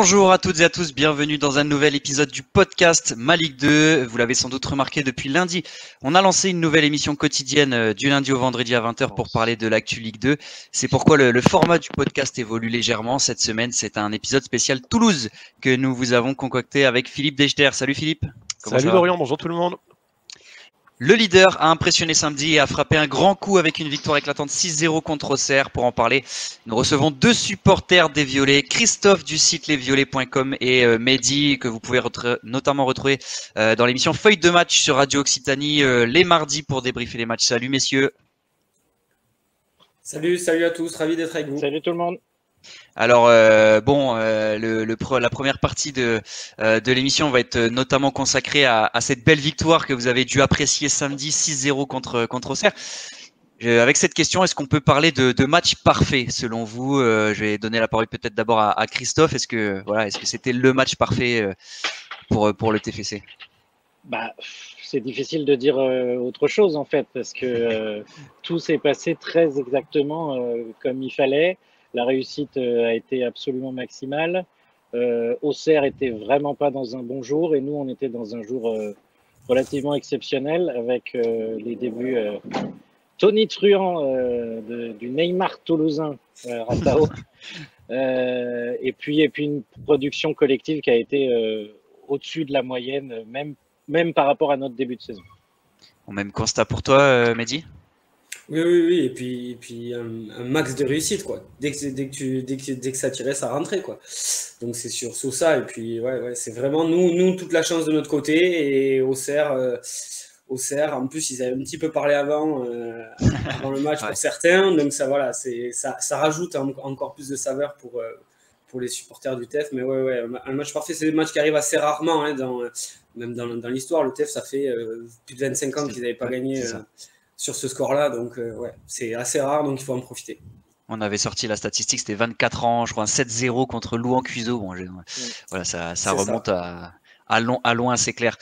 Bonjour à toutes et à tous, bienvenue dans un nouvel épisode du podcast Ma Ligue 2. Vous l'avez sans doute remarqué depuis lundi, on a lancé une nouvelle émission quotidienne du lundi au vendredi à 20h pour parler de l'actu Ligue 2. C'est pourquoi le format du podcast évolue légèrement. Cette semaine, c'est un épisode spécial Toulouse que nous vous avons concocté avec Philippe Dechter. Salut Philippe. Salut Dorian, bonjour tout le monde. Le leader a impressionné samedi et a frappé un grand coup avec une victoire éclatante 6-0 contre Auxerre. Pour en parler, nous recevons deux supporters des Violets, Christophe du site lesviolets.com et Mehdi, que vous pouvez notamment retrouver dans l'émission Feuille de match sur Radio Occitanie les mardis pour débriefer les matchs. Salut messieurs. Salut à tous, ravi d'être avec vous. Salut tout le monde. Alors la première partie de l'émission va être notamment consacrée à cette belle victoire que vous avez dû apprécier samedi 6-0 contre Auxerre. Avec cette question, est-ce qu'on peut parler de match parfait selon vous? Je vais donner la parole peut-être d'abord à Christophe. Est-ce que c'était le match parfait pour le TFC? C'est difficile de dire autre chose en fait, parce que tout s'est passé très exactement comme il fallait. La réussite a été absolument maximale. Auxerre était vraiment pas dans un bon jour et nous, on était dans un jour relativement exceptionnel avec les débuts tonitruants du Neymar toulousain, Ratao. Et puis une production collective qui a été au-dessus de la moyenne, même par rapport à notre début de saison. Même constat pour toi, Mehdi? Oui, et puis un max de réussite, quoi. Dès que ça tirait, ça rentrait, quoi. Donc c'est sur ça, et puis ouais, c'est vraiment nous toute la chance de notre côté, et Auxerre, en plus ils avaient un petit peu parlé avant le match pour certains, donc ça rajoute encore plus de saveur pour les supporters du TEF. Mais ouais, un match parfait, c'est des matchs qui arrivent assez rarement, hein, même dans l'histoire. Le TEF, ça fait plus de 25 ans qu'ils n'avaient pas gagné sur ce score-là, donc c'est assez rare, donc il faut en profiter. On avait sorti la statistique, c'était 24 ans, je crois, un 7-0 contre Louan-Cuiseaux. Bon, voilà, ça remonte à loin, c'est clair.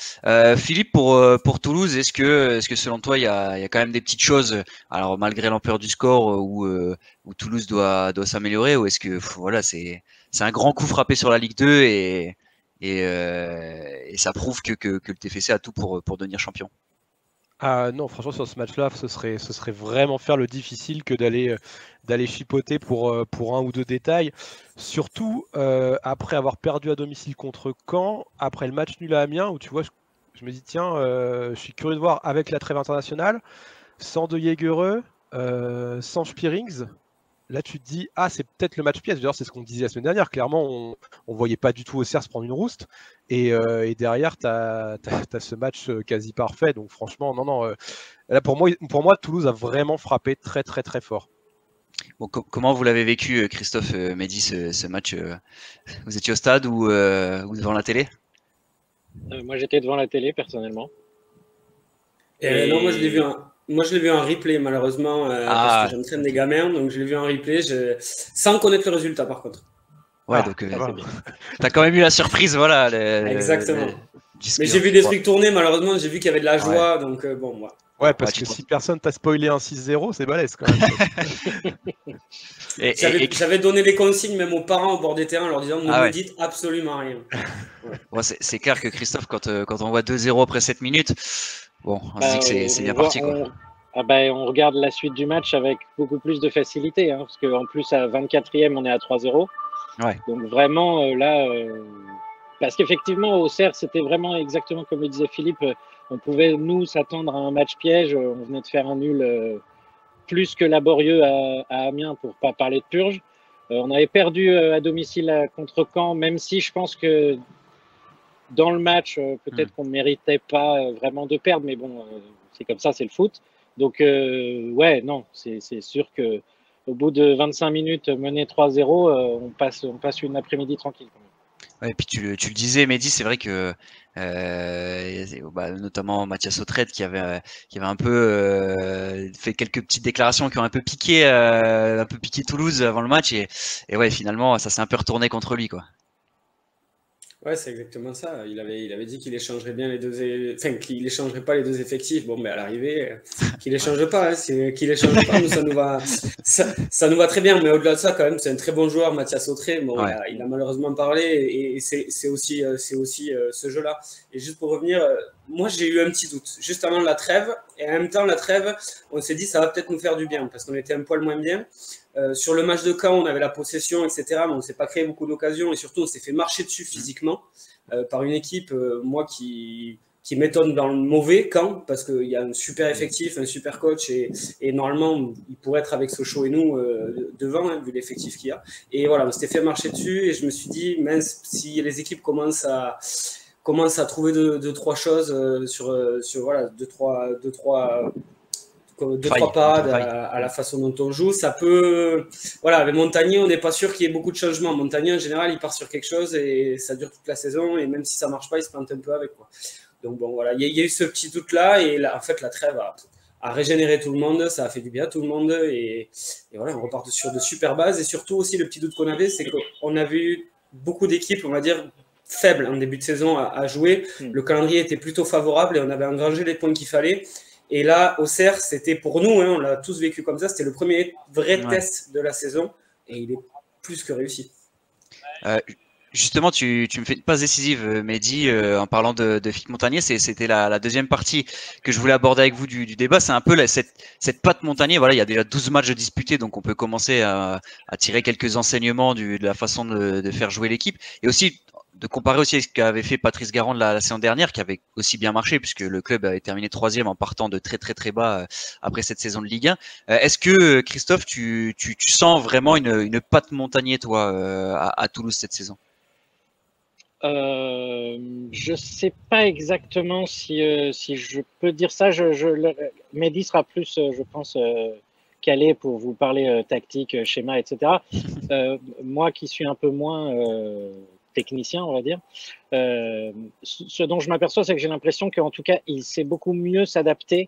Philippe, pour Toulouse, est-ce que selon toi, il y a quand même des petites choses, alors malgré l'ampleur du score, où Toulouse doit s'améliorer, ou est-ce que c'est un grand coup frappé sur la Ligue 2 et ça prouve que le TFC a tout pour devenir champion? Non, franchement, sur ce match-là, ce serait vraiment faire le difficile que d'aller chipoter pour un ou deux détails. Surtout après avoir perdu à domicile contre Caen, après le match nul à Amiens, où tu vois, je me dis, tiens, je suis curieux de voir avec la trêve internationale, sans De Jaegereux, sans Spierings. Là, tu te dis, c'est peut-être le match pièce. D'ailleurs, c'est ce qu'on disait la semaine dernière. Clairement, on voyait pas du tout Auxerre se prendre une rouste. Et derrière, tu as ce match quasi parfait. Donc, franchement, non. Là, pour moi, Toulouse a vraiment frappé très, très, très fort. Bon, comment vous l'avez vécu, Christophe, Mehdi, ce match? Vous étiez au stade ou devant la télé? Moi, j'étais devant la télé, personnellement. Non, moi, je l'ai vu en replay, malheureusement, parce que j'entraîne des gamins, donc je l'ai vu en replay, sans connaître le résultat, par contre. Ouais, donc t'as quand même eu la surprise, voilà. Exactement. Mais j'ai vu des trucs tourner, malheureusement, j'ai vu qu'il y avait de la joie, donc bon, moi. Ouais, parce que si personne t'a spoilé un 6-0, c'est balèze quand même. J'avais donné des consignes même aux parents au bord des terrains en leur disant ne me dites absolument rien. Ouais, c'est clair que Christophe, quand on voit 2-0 après 7 minutes, bon, on se dit que c'est bien parti, quoi. On regarde la suite du match avec beaucoup plus de facilité, hein, parce qu'en plus à 24e, on est à 3-0. Ouais. Donc vraiment parce qu'effectivement Auxerre, c'était vraiment exactement comme le disait Philippe, on pouvait nous s'attendre à un match piège. On venait de faire un nul plus que laborieux à Amiens, pour pas parler de purge. On avait perdu à domicile contre Caen, même si je pense que dans le match, peut-être qu'on ne méritait pas vraiment de perdre, mais bon, c'est comme ça, c'est le foot. Donc c'est sûr que au bout de 25 minutes mené 3-0, on passe une après-midi tranquille quand même. Ouais, et puis tu le disais, Mehdi, c'est vrai que notamment Mathias Autrette qui avait un peu fait quelques petites déclarations qui ont un peu piqué Toulouse avant le match, et ouais, finalement ça s'est un peu retourné contre lui, quoi. Ouais, c'est exactement ça. Il avait dit qu'il échangerait bien les enfin, qu'il échangerait pas les deux effectifs. Bon, mais à l'arrivée, qu'il échange pas, hein. Qu'il échange pas, nous, ça nous va très bien. Mais au-delà de ça, quand même, c'est un très bon joueur, Mathias Autré. Bon, Ouais. il a malheureusement parlé et c'est aussi, ce jeu-là. Et juste pour revenir, moi, j'ai eu un petit doute juste avant la trêve. Et en même temps, la trêve, on s'est dit, ça va peut-être nous faire du bien parce qu'on était un poil moins bien. Sur le match de Caen, on avait la possession, etc. Mais on ne s'est pas créé beaucoup d'occasions et surtout, on s'est fait marcher dessus physiquement par une équipe, moi, qui m'étonne dans le mauvais Caen parce qu'il y a un super effectif, un super coach et normalement, il pourrait être avec Sochaux et nous devant, hein, vu l'effectif qu'il y a. Et voilà, on s'était fait marcher dessus et je me suis dit, mince, si les équipes commencent à trouver deux, trois choses sur voilà, deux, trois parades à la façon dont on joue, ça peut. Voilà, avec Montagnier, on n'est pas sûr qu'il y ait beaucoup de changements. Montagnier, en général, il part sur quelque chose et ça dure toute la saison. Et même si ça marche pas, il se plante un peu avec, quoi. Donc bon, voilà, il y a eu ce petit doute-là. Et là, en fait, la trêve a régénéré tout le monde. Ça a fait du bien à tout le monde. Et voilà, on repart sur de super bases. Et surtout aussi, le petit doute qu'on avait, c'est qu'on avait eu beaucoup d'équipes, on va dire, faibles en début de saison à jouer. Le calendrier était plutôt favorable et on avait engrangé les points qu'il fallait. Et là, Auxerre, c'était pour nous, hein, on l'a tous vécu comme ça, c'était le premier vrai test de la saison et il est plus que réussi. Justement, tu me fais une passe décisive, Mehdi, en parlant de Philippe Montagnier. C'était la deuxième partie que je voulais aborder avec vous du débat. C'est un peu cette patte Montagnier. Voilà, il y a déjà 12 matchs disputés, donc on peut commencer à tirer quelques enseignements de la façon de faire jouer l'équipe. Et aussi de comparer aussi à ce qu'avait fait Patrice Garand la saison dernière, qui avait aussi bien marché, puisque le club avait terminé 3e en partant de très très très bas après cette saison de Ligue 1. Est-ce que, Christophe, tu sens vraiment une patte Montagnier, toi, à Toulouse cette saison? Je sais pas exactement si je peux dire ça. Mehdi sera plus, je pense, calé pour vous parler tactique, schéma, etc. Moi qui suis un peu moins technicien, on va dire, ce dont je m'aperçois, c'est que j'ai l'impression qu'en tout cas, il sait beaucoup mieux s'adapter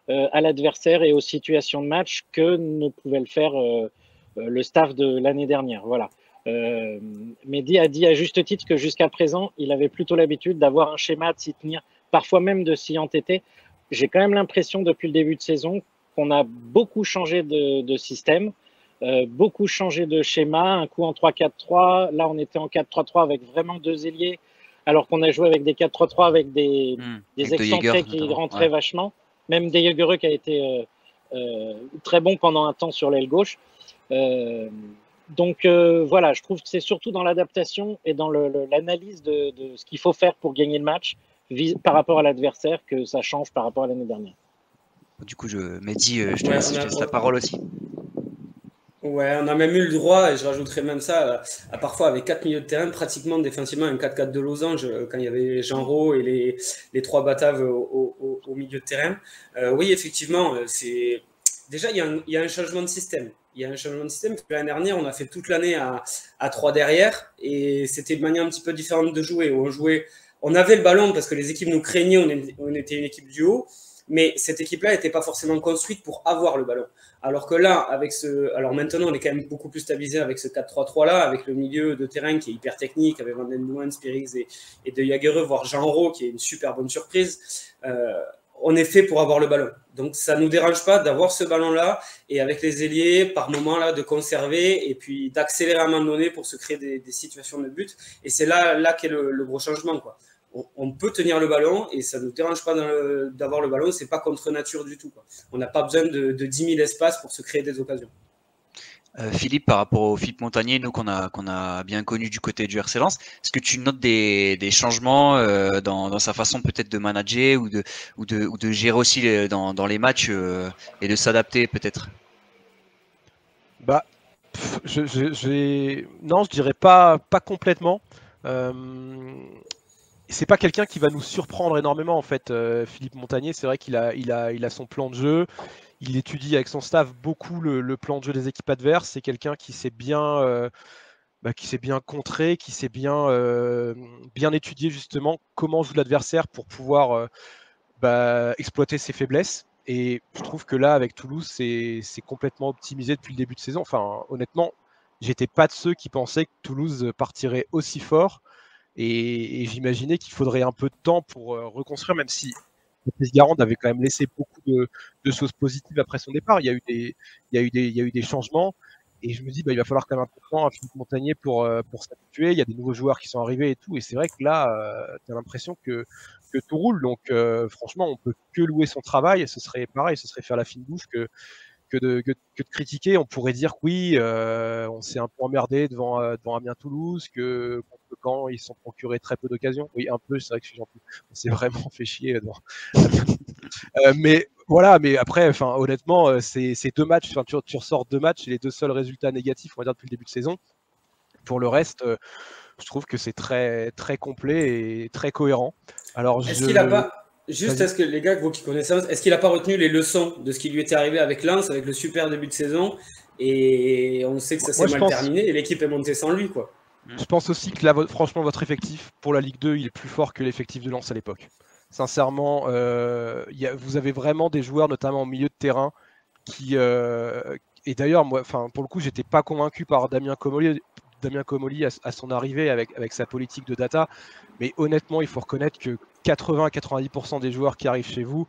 à l'adversaire et aux situations de match que ne pouvait le faire le staff de l'année dernière. Voilà. Mehdi a dit à juste titre que jusqu'à présent, il avait plutôt l'habitude d'avoir un schéma, de s'y tenir, parfois même de s'y entêter. J'ai quand même l'impression depuis le début de saison qu'on a beaucoup changé de système, beaucoup changé de schéma, un coup en 3-4-3, là on était en 4-3-3 avec vraiment deux ailiers, alors qu'on a joué avec des 4-3-3 avec des excentrés qui rentraient vachement, même De Jagereux qui a été très bon pendant un temps sur l'aile gauche. Donc voilà, je trouve que c'est surtout dans l'adaptation et dans l'analyse de ce qu'il faut faire pour gagner le match par rapport à l'adversaire que ça change par rapport à l'année dernière. Du coup, Mehdi, je te laisse la parole aussi. Ouais, on a même eu le droit, et je rajouterais même ça, à parfois avec 4 milieux de terrain, pratiquement défensivement un 4-4 de losange, quand il y avait Jean Rau et les trois Bataves au milieu de terrain. Oui, effectivement, déjà il y a un changement de système. Il y a un changement de système. L'année dernière, on a fait toute l'année à 3 derrière et c'était une manière un petit peu différente de jouer. On avait le ballon parce que les équipes nous craignaient, on était une équipe du haut, mais cette équipe-là n'était pas forcément construite pour avoir le ballon. Alors que là, alors maintenant, on est quand même beaucoup plus stabilisé avec ce 4-3-3 là, avec le milieu de terrain qui est hyper technique, avec Van den Boomen, Spirix et De Jagereux, voire Jean Rau, qui est une super bonne surprise. On est fait pour avoir le ballon. Donc, ça ne nous dérange pas d'avoir ce ballon-là et avec les ailiers, par moment, là, de conserver et puis d'accélérer à un moment donné pour se créer des situations de but. Et c'est là qu'est le gros changement, quoi. On peut tenir le ballon et ça ne nous dérange pas d'avoir le ballon. C'est pas contre nature du tout, quoi. On n'a pas besoin de 10 000 espaces pour se créer des occasions. Philippe, par rapport au Philippe Montagnier, nous qu'on a bien connu du côté du RC Lens, est-ce que tu notes des changements dans sa façon peut-être de manager ou de gérer aussi dans les matchs et de s'adapter peut-être? Non, je dirais pas complètement. C'est pas quelqu'un qui va nous surprendre énormément en fait. Philippe Montagnier, c'est vrai qu'il a son plan de jeu. Il étudie avec son staff beaucoup le plan de jeu des équipes adverses. C'est quelqu'un qui sait bien contrer, qui sait bien étudier justement comment joue l'adversaire pour pouvoir exploiter ses faiblesses. Et je trouve que là, avec Toulouse, c'est complètement optimisé depuis le début de saison. Enfin, honnêtement, j'étais pas de ceux qui pensaient que Toulouse partirait aussi fort. Et j'imaginais qu'il faudrait un peu de temps pour reconstruire, même si Patrice Garande avait quand même laissé beaucoup de choses positives après son départ. Il y a eu des changements. Et je me dis, il va falloir quand même un peu de temps à Philippe Montagnier pour s'habituer. Il y a des nouveaux joueurs qui sont arrivés et tout. Et c'est vrai que là, tu as l'impression que tout roule. Donc, franchement, on peut que louer son travail. Et ce serait pareil, ce serait faire la fine bouche que de critiquer. On pourrait dire que oui, on s'est un peu emmerdé devant Amiens Toulouse, que contre Caen, ils se sont procurés très peu d'occasions. Oui, un peu, c'est vrai que je suis gentil. On s'est vraiment fait chier. Mais voilà, mais après, honnêtement, c'est 2 matchs. Tu ressors 2 matchs, c'est les 2 seuls résultats négatifs, on va dire, depuis le début de saison. Pour le reste, je trouve que c'est très, très complet et très cohérent. Alors, est-ce qu'il a pas. Juste, est-ce que les gars, vous qui connaissez, est-ce qu'il n'a pas retenu les leçons de ce qui lui était arrivé avec Lens, avec le super début de saison, et on sait que ça s'est mal terminé et l'équipe est montée sans lui, quoi. Je pense aussi que là, franchement, votre effectif pour la Ligue 2, il est plus fort que l'effectif de Lens à l'époque. Sincèrement, vous avez vraiment des joueurs, notamment au milieu de terrain, qui. Et d'ailleurs, moi, pour le coup, j'étais pas convaincu par Damien Comolli à son arrivée avec sa politique de data. Mais honnêtement, il faut reconnaître que 80-90% des joueurs qui arrivent chez vous,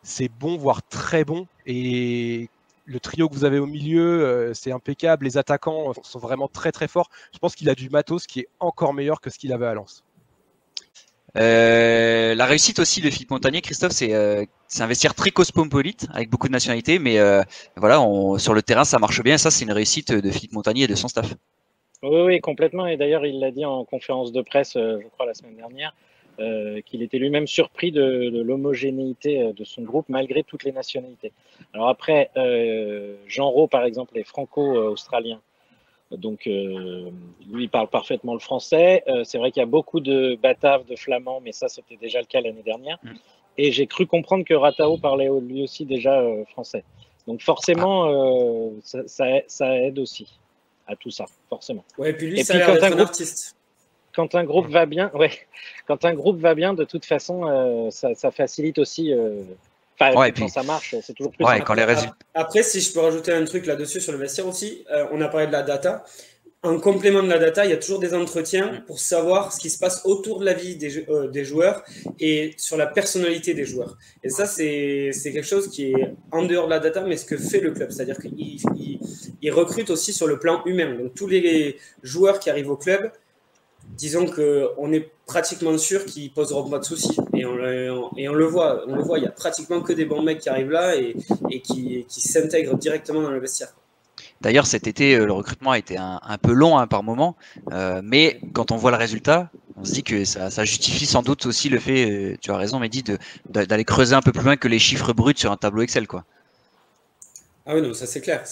c'est bon, voire très bon. Et le trio que vous avez au milieu, c'est impeccable. Les attaquants sont vraiment très très forts. Je pense qu'il a du matos qui est encore meilleur que ce qu'il avait à Lens. La réussite aussi de Philippe Montagnier, Christophe, c'est investir très cosmopolite avec beaucoup de nationalités, mais voilà, sur le terrain ça marche bien. Ça, c'est une réussite de Philippe Montagnier et de son staff. Oui, complètement. Et d'ailleurs, il l'a dit en conférence de presse, je crois, la semaine dernière, qu'il était lui-même surpris de l'homogénéité de son groupe malgré toutes les nationalités. Alors après, Jean Rau, par exemple, est franco-australien. Donc, lui, il parle parfaitement le français. C'est vrai qu'il y a beaucoup de bataves, de flamands, mais ça, c'était déjà le cas l'année dernière. Et j'ai cru comprendre que Ratao parlait lui aussi déjà français. Donc, forcément, ça aide aussi à tout ça, forcément. Ouais, et puis lui, ça a l'air d'être un artiste. Quand un groupe va bien, quand un groupe va bien, de toute façon, ça facilite aussi. Quand ça marche, c'est toujours plus simple. Quand les résultats... Après, si je peux rajouter un truc là-dessus sur le vestiaire aussi, on a parlé de la data. En complément de la data, il y a toujours des entretiens pour savoir ce qui se passe autour de la vie des joueurs et sur la personnalité des joueurs. Et ça, c'est quelque chose qui est en dehors de la data, mais ce que fait le club. C'est-à-dire qu'il recrute aussi sur le plan humain. Donc, tous les joueurs qui arrivent au club, disons qu'on est pratiquement sûr qu'ils poseront pas de soucis. Et on le voit. Il y a pratiquement que des bons mecs qui arrivent là et qui s'intègrent directement dans le vestiaire. D'ailleurs, cet été, le recrutement a été un peu long par moment, mais quand on voit le résultat, on se dit que ça justifie sans doute aussi le fait, tu as raison Mehdi, d'aller creuser un peu plus loin que les chiffres bruts sur un tableau Excel, quoi. Ah oui, non, ça c'est clair.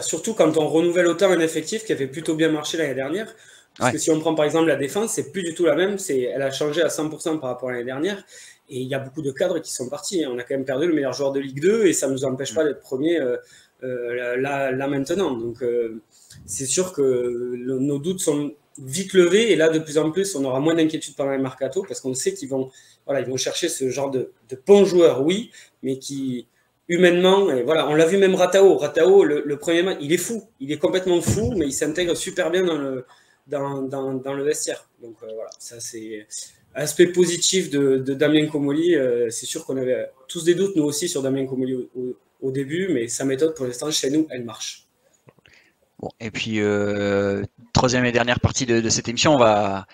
Surtout quand on renouvelle autant un effectif qui avait plutôt bien marché l'année dernière. Parce que si on prend par exemple la défense, c'est plus du tout la même. Elle a changé à 100% par rapport à l'année dernière. Et il y a beaucoup de cadres qui sont partis. On a quand même perdu le meilleur joueur de Ligue 2 et ça ne nous empêche pas d'être premier là maintenant. Donc c'est sûr que nos doutes sont vite levés et là de plus en plus on aura moins d'inquiétude pendant les mercato parce qu'on sait qu'ils vont chercher ce genre de bons joueurs, oui, mais qui humainement, et voilà, on l'a vu même Ratao, le premier match, il est fou, il est complètement fou, mais il s'intègre super bien dans le vestiaire. Donc voilà, ça c'est aspect positif de Damien Comolli. C'est sûr qu'on avait tous des doutes, nous aussi, sur Damien Comolli au début, mais sa méthode, pour l'instant, chez nous, elle marche. Bon, et puis, troisième et dernière partie de cette émission, on va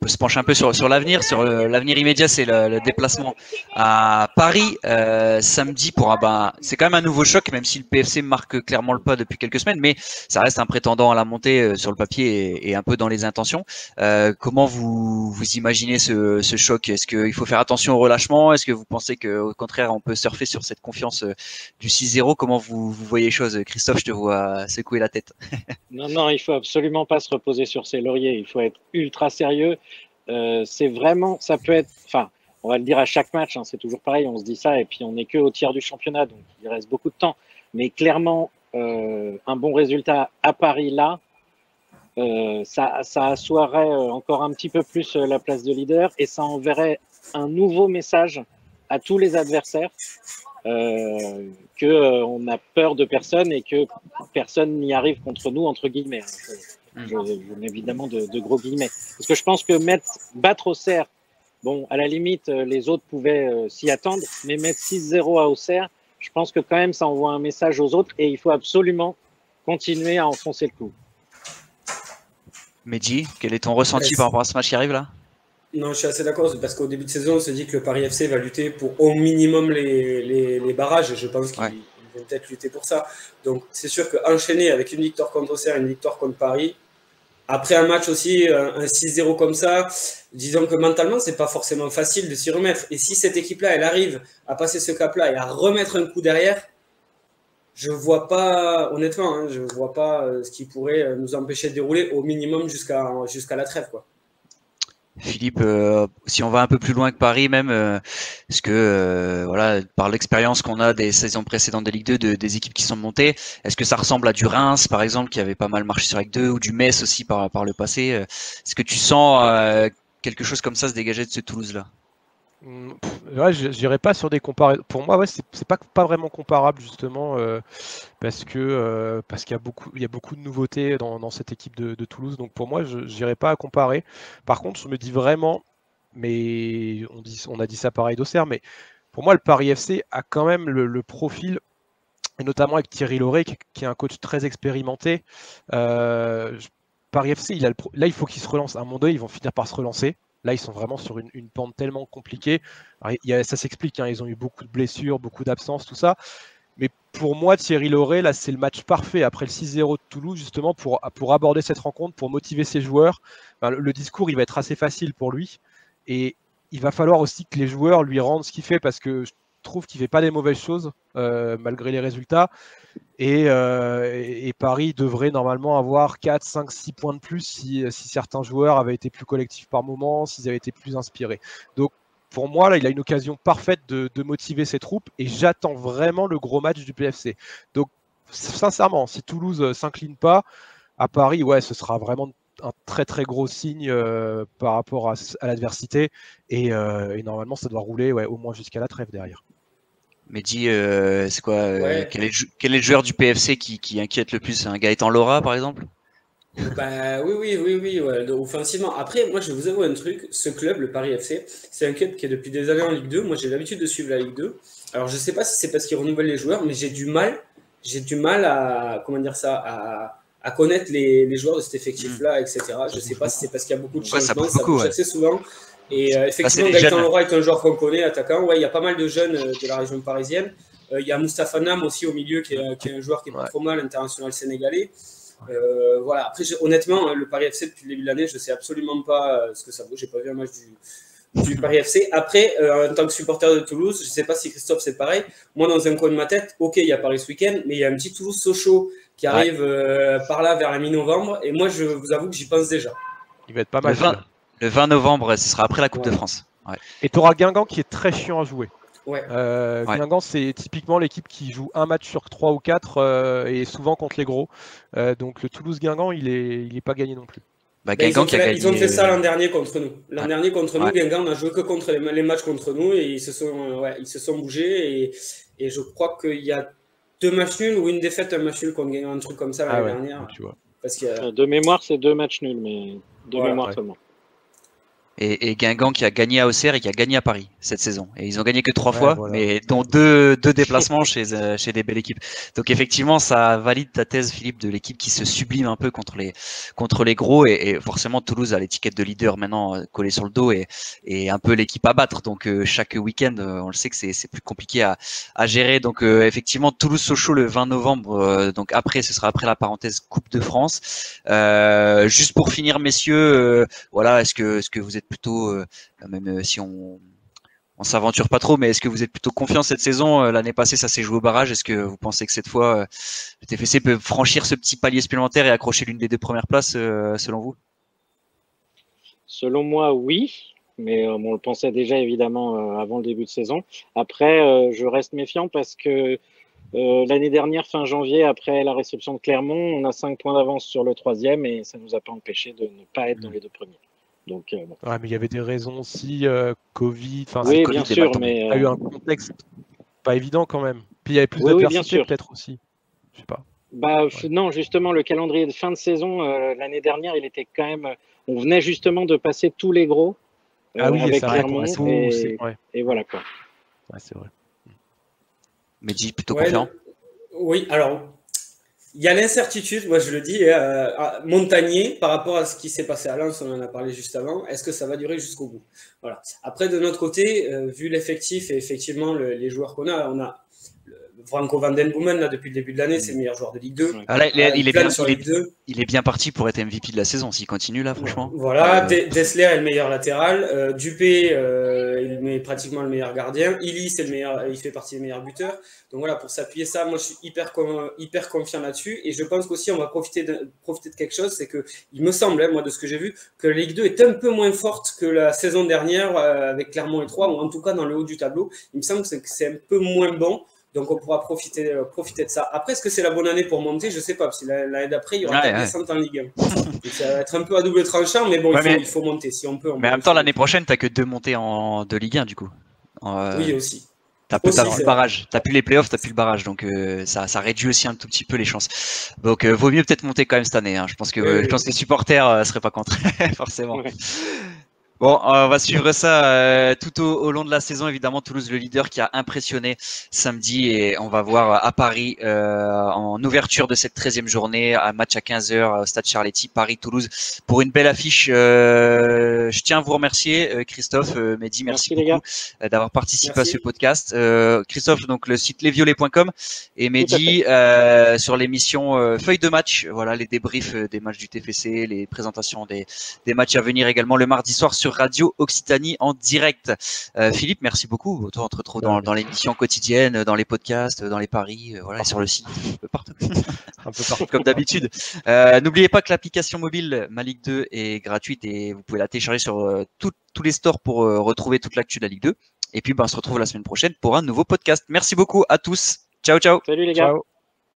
se pencher un peu sur l'avenir. Sur l'avenir immédiat, c'est le déplacement à Paris samedi pour c'est quand même un nouveau choc, même si le PFC marque clairement le pas depuis quelques semaines, mais ça reste un prétendant à la montée sur le papier et un peu dans les intentions. Comment vous imaginez ce choc? Est-ce qu'il faut faire attention au relâchement? Est-ce que vous pensez qu'au contraire on peut surfer sur cette confiance du 6-0? Comment vous voyez les choses? Christophe, je te vois secouer la tête. Non, il faut absolument pas se reposer sur ses lauriers. Il faut être ultra sérieux. C'est vraiment, ça peut être, on va le dire à chaque match, hein, c'est toujours pareil, on se dit ça, et puis on n'est que au tiers du championnat, donc il reste beaucoup de temps. Mais clairement, un bon résultat à Paris là, ça assoirait encore un petit peu plus la place de leader, et ça enverrait un nouveau message à tous les adversaires, on a peur de personne et que personne n'y arrive contre nous, entre guillemets. Je mets évidemment de gros guillemets. Parce que je pense que battre Auxerre, bon, à la limite, les autres pouvaient s'y attendre, mais mettre 6-0 à Auxerre, je pense que quand même, ça envoie un message aux autres et il faut absolument continuer à enfoncer le clou. Mehdi, quel est ton ressenti par rapport à ce match qui arrive là? Non, je suis assez d'accord, parce qu'au début de saison, on se dit que le Paris FC va lutter pour au minimum les barrages, et je pense qu'ils vont peut-être lutter pour ça. Donc c'est sûr qu'enchaîner avec une victoire contre Auxerre, une victoire contre Paris, après un match aussi, un 6-0 comme ça, disons que mentalement, c'est pas forcément facile de s'y remettre. Et si cette équipe-là, elle arrive à passer ce cap-là et à remettre un coup derrière, je vois pas, honnêtement, hein, je vois pas ce qui pourrait nous empêcher de dérouler au minimum jusqu'à la trêve, quoi. Philippe, si on va un peu plus loin que Paris même, est-ce que voilà, par l'expérience qu'on a des saisons précédentes de Ligue 2, des équipes qui sont montées, est-ce que ça ressemble à du Reims par exemple qui avait pas mal marché sur Ligue 2 ou du Metz aussi par le passé? Est-ce que tu sens quelque chose comme ça se dégager de ce Toulouse-là? Ouais, je n'irai pas sur des comparaisons. Pour moi, ouais, c'est pas vraiment comparable justement parce qu'il y a beaucoup de nouveautés dans cette équipe de Toulouse. Donc pour moi, je n'irai pas à comparer. Par contre, je me dis vraiment, mais on a dit ça pareil d'Auxerre, mais pour moi, le Paris FC a quand même le profil, et notamment avec Thierry Lauré, qui est un coach très expérimenté. Paris FC, là, il faut qu'il se relance. À un moment donné, ils vont finir par se relancer. Là, ils sont vraiment sur une pente tellement compliquée. Alors, ça s'explique, hein, ils ont eu beaucoup de blessures, beaucoup d'absences, tout ça. Mais pour moi, Thierry Lauré, là, c'est le match parfait après le 6-0 de Toulouse, justement, pour aborder cette rencontre, pour motiver ses joueurs. Enfin, le discours, il va être assez facile pour lui. Et il va falloir aussi que les joueurs lui rendent ce qu'il fait, parce que je trouve qu'il ne fait pas des mauvaises choses, malgré les résultats. Et Paris devrait normalement avoir 4, 5, 6 points de plus si certains joueurs avaient été plus collectifs par moment, s'ils avaient été plus inspirés. Donc pour moi, là, il a une occasion parfaite de motiver ses troupes et j'attends vraiment le gros match du PFC. Donc sincèrement, si Toulouse s'incline pas, à Paris, ouais, ce sera vraiment un très très gros signe par rapport à l'adversité et normalement ça doit rouler au moins jusqu'à la trêve derrière. Mehdi, c'est quoi quel est le joueur du PFC qui inquiète le plus? Un Gaëtan Laura, par exemple? Bah, oui, ouais, offensivement. Après, moi, je vais vous avouer un truc. Ce club, le Paris FC, c'est un club qui est depuis des années en Ligue 2. Moi, j'ai l'habitude de suivre la Ligue 2. Alors, je sais pas si c'est parce qu'ils renouvellent les joueurs, mais j'ai du mal à, comment dire ça, à connaître les joueurs de cet effectif-là, etc. Je sais pas si c'est parce qu'il y a beaucoup de changements, ça bouge assez souvent. Et effectivement, Gaëtan Laura est un joueur qu'on connaît, attaquant. Ouais, il y a pas mal de jeunes de la région parisienne. Il y a Moustapha Nam aussi au milieu, qui est un joueur qui est pas trop mal, international sénégalais. Voilà. Après, honnêtement, le Paris FC depuis le début de l'année, je sais absolument pas ce que ça vaut. J'ai pas vu un match du Paris FC. Après, en tant que supporter de Toulouse, je sais pas si Christophe c'est pareil. Moi, dans un coin de ma tête, ok, il y a Paris ce week-end, mais il y a un petit Toulouse-Sochaux qui arrive par là vers la mi-novembre. Et moi, je vous avoue que j'y pense déjà. Il va être pas mal. Le 20 novembre, ce sera après la Coupe de France. Ouais. Et tu auras Guingamp qui est très chiant à jouer. Ouais. Guingamp, c'est typiquement l'équipe qui joue un match sur 3 ou 4 et souvent contre les gros. Donc le Toulouse-Guingamp, il est pas gagné non plus. Ils ont fait ça l'an dernier contre nous. L'an dernier contre nous, Guingamp n'a joué que contre les matchs contre nous et ils se sont bougés. Et je crois qu'il y a 2 matchs nuls ou une défaite, un match nul contre Guingamp, un truc comme ça l'année dernière. Tu vois. Parce de mémoire, c'est 2 matchs nuls, mais mémoire seulement. Et Guingamp qui a gagné à Auxerre et qui a gagné à Paris cette saison. Et ils ont gagné que 3 fois, mais dont deux déplacements chez des belles équipes. Donc effectivement, ça valide ta thèse, Philippe, de l'équipe qui se sublime un peu contre les gros. Et forcément, Toulouse a l'étiquette de leader maintenant collée sur le dos et un peu l'équipe à battre. Donc chaque week-end, on le sait que c'est plus compliqué à gérer. Donc effectivement, Toulouse-Sochaux le 20 novembre. Donc ce sera après la parenthèse Coupe de France. Juste pour finir, messieurs, voilà, est-ce que vous êtes plutôt, même si on s'aventure pas trop, mais est-ce que vous êtes plutôt confiant cette saison? L'année passée, ça s'est joué au barrage. Est-ce que vous pensez que cette fois, le TFC peut franchir ce petit palier supplémentaire et accrocher l'une des 2 premières places, selon vous? Selon moi, oui. Mais on le pensait déjà évidemment avant le début de saison. Après, je reste méfiant parce que l'année dernière, fin janvier, après la réception de Clermont, on a 5 points d'avance sur le 3e et ça ne nous a pas empêché de ne pas être dans les 2 premiers. Donc, bon. Ouais, mais il y avait des raisons aussi, Covid. Oui, COVID, bien sûr, mais il y a eu un contexte pas évident quand même. Puis il y avait plus d'adversité peut-être aussi. Je sais pas. Non, justement, le calendrier de fin de saison, l'année dernière, il était quand même. On venait justement de passer tous les gros avec Clermont. Et voilà quoi. Ouais, c'est vrai. Mehdi, plutôt confiant. Oui, alors, il y a l'incertitude, moi je le dis, Montagnier, par rapport à ce qui s'est passé à Lens, on en a parlé juste avant, est-ce que ça va durer jusqu'au bout? Voilà. Après, de notre côté, vu l'effectif et effectivement les joueurs qu'on a, on a Franco Van Den Boomen, là, depuis le début de l'année, c'est le meilleur joueur de Ligue 2. Ah, là, il est bien parti pour être MVP de la saison, s'il continue là, franchement. Voilà, Dessler est le meilleur latéral, Dupé, il est pratiquement le meilleur gardien, Illy, il fait partie des meilleurs buteurs. Donc voilà, pour s'appuyer ça, moi je suis hyper confiant là-dessus, et je pense qu'aussi on va profiter de quelque chose, c'est que il me semble, moi de ce que j'ai vu, que la Ligue 2 est un peu moins forte que la saison dernière avec Clermont et Troyes, ou en tout cas dans le haut du tableau. Il me semble que c'est un peu moins bon. Donc on pourra profiter de ça. Après, est-ce que c'est la bonne année pour monter? Je sais pas, parce que l'année d'après, il y aura 4 descentes en Ligue 1. Donc ça va être un peu à double tranchant, mais bon, il faut monter si on peut. Mais en même temps, l'année prochaine, tu n'as que 2 montées de Ligue 1 du coup. Oui, aussi. T'as plus le barrage, t'as plus les playoffs, t'as plus le barrage, donc ça réduit aussi un tout petit peu les chances. Donc vaut mieux peut-être monter quand même cette année. Hein. Je pense que les supporters seraient pas contre, forcément. Ouais. Bon, on va suivre ça tout au long de la saison. Évidemment, Toulouse, le leader qui a impressionné samedi, et on va voir à Paris en ouverture de cette 13e journée, un match à 15h au Stade Charletti, Paris-Toulouse, pour une belle affiche. Je tiens à vous remercier, Christophe, Mehdi, merci beaucoup d'avoir participé à ce podcast. Christophe, donc le site lesviolets.com, et Mehdi sur l'émission Feuille de match. Voilà, les débriefs des matchs du TFC, les présentations des matchs à venir également le mardi soir sur Radio Occitanie en direct. Philippe, merci beaucoup. Toi, on te retrouve dans l'émission quotidienne, dans les podcasts, dans les paris, voilà, sur le site, un peu partout. Un peu partout, comme d'habitude. N'oubliez pas que l'application mobile Ma Ligue 2 est gratuite et vous pouvez la télécharger sur tous les stores pour retrouver toute l'actu de la Ligue 2. Et puis, on se retrouve la semaine prochaine pour un nouveau podcast. Merci beaucoup à tous. Ciao, ciao. Salut les gars. Ciao.